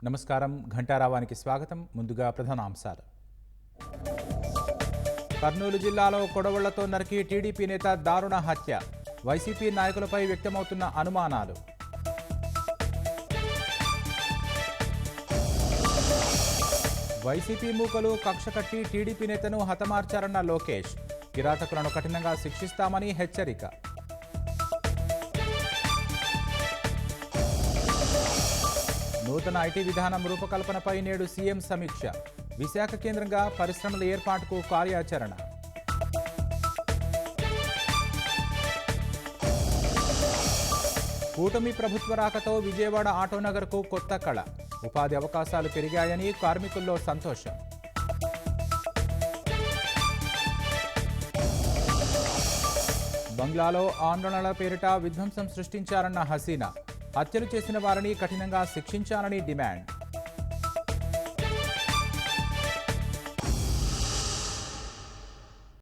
నమస్కారం. ఘంటారావానికి స్వాగతం. ముందుగా ప్రధానాంశాలు. కర్నూలు జిల్లాలో కొడవళ్లతో నరికి టీడీపీ నేత దారుణ హత్య. వైసీపీ నాయకులపై వ్యక్తమవుతున్న అనుమానాలు. వైసీపీ మూకలు కక్ష కట్టి టీడీపీ నేతను హతమార్చారన్న లోకేష్. కిరాతకులను కఠినంగా శిక్షిస్తామని హెచ్చరిక. నూతన ఐటీ విధానం రూపకల్పనపై నేడు సీఎం సమీక్ష. విశాఖ కేంద్రంగా పరిశ్రమల ఏర్పాటుకు కార్యాచరణ. కూటమి ప్రభుత్వ రాకతో విజయవాడ ఆటోనగర్కు కొత్త కళ. ఉపాధి అవకాశాలు పెరిగాయని కార్మికుల్లో సంతోషం. బంగ్లాలో ఆందోళనల పేరిట విధ్వంసం సృష్టించారన్న హసీనా. హత్యలు చేసిన వారిని కఠినంగా శిక్షించాలని డిమాండ్.